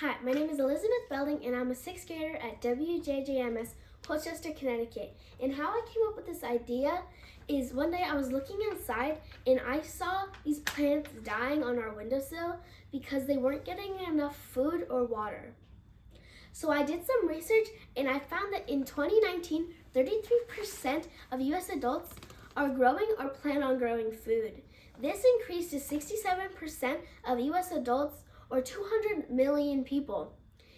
Hi, my name is Elizabeth Belding, and I'm a 6th grader at WJJMS, Colchester, Connecticut. And how I came up with this idea is one day I was looking outside and I saw these plants dying on our windowsill because they weren't getting enough food or water. So I did some research and I found that in 2019, 33% of US adults are growing or plan on growing food. This increased to 67% of US adults, or 200 million people,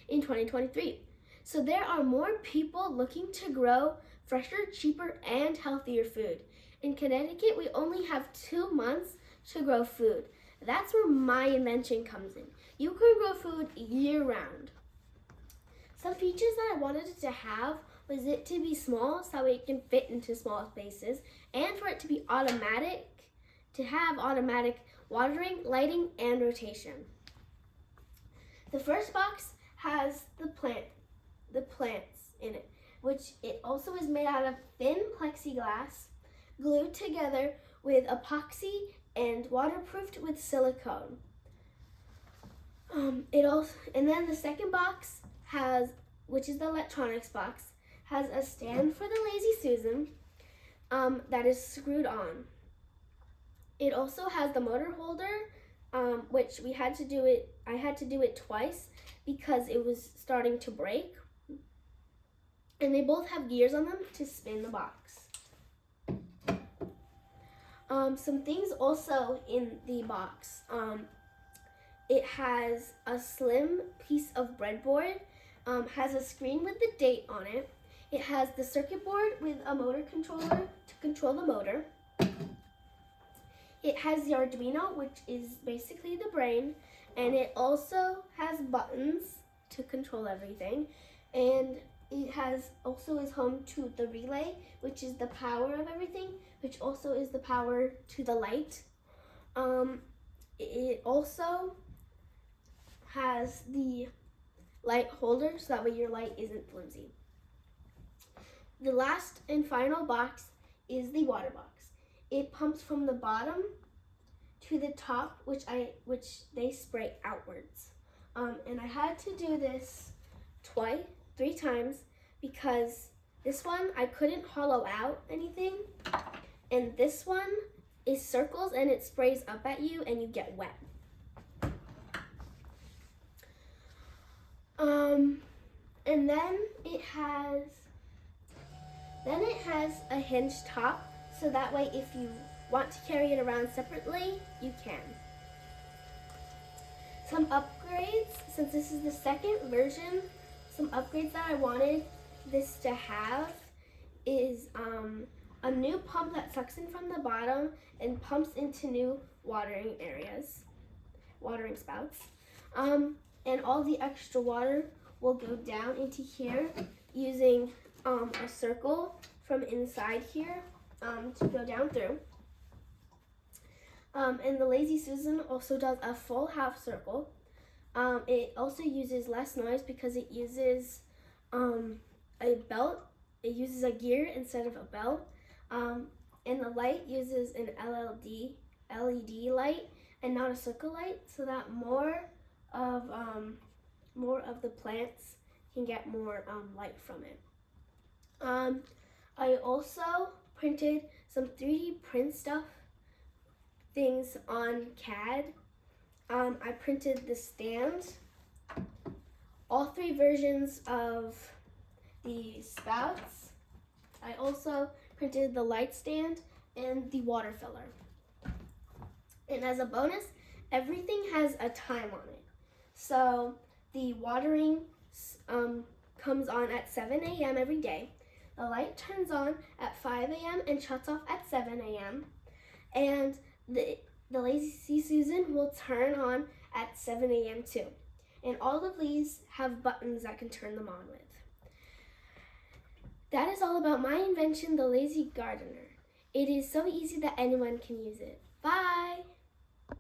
in 2023. So there are more people looking to grow fresher, cheaper, and healthier food. In Connecticut, we only have 2 months to grow food. That's where my invention comes in. You can grow food year-round. Some features that I wanted it to have was it to be small so it can fit into small spaces, and for it to be automatic, to have automatic watering, lighting, and rotation. The first box has the plants in it, which it also is made out of thin plexiglass, glued together with epoxy and waterproofed with silicone. And then the second box has, which is the electronics box, has a stand for the Lazy Susan that is screwed on. It also has the motor holder, which I had to do it twice because it was starting to break. And they both have gears on them to spin the box. Some things also in the box. It has a slim piece of breadboard, has a screen with the date on it. It has the circuit board with a motor controller to control the motor. It has the Arduino, which is basically the brain, and it also has buttons to control everything. And it also is home to the relay, which is the power of everything, which also is the power to the light. It also has the light holder, so that way your light isn't flimsy. The last and final box is the water box. It pumps from the bottom to the top, which they spray outwards. And I had to do this 3 times because this one I couldn't hollow out anything, and this one is circles and it sprays up at you and you get wet. And then it has a hinged top, so that way if you want to carry it around separately, you can. Some upgrades, since this is the second version, some upgrades that I wanted this to have is a new pump that sucks in from the bottom and pumps into new watering spouts. And all the extra water will go down into here using a circle from inside here to go down through. And the Lazy Susan also does a full half circle. It also uses less noise because it uses a belt. It uses a gear instead of a belt. And the light uses an LED light and not a circle light, so that more of the plants can get more light from it. I also printed some 3D print things on CAD. I printed the stand, all 3 versions of the spouts. I also printed the light stand and the water filler. And as a bonus, everything has a time on it. So the watering comes on at 7 a.m. every day. The light turns on at 5 a.m. and shuts off at 7 a.m. And the Lazy Susan will turn on at 7 a.m. too. And all of these have buttons that can turn them on with. That is all about my invention, the Lazy Gardener. It is so easy that anyone can use it. Bye!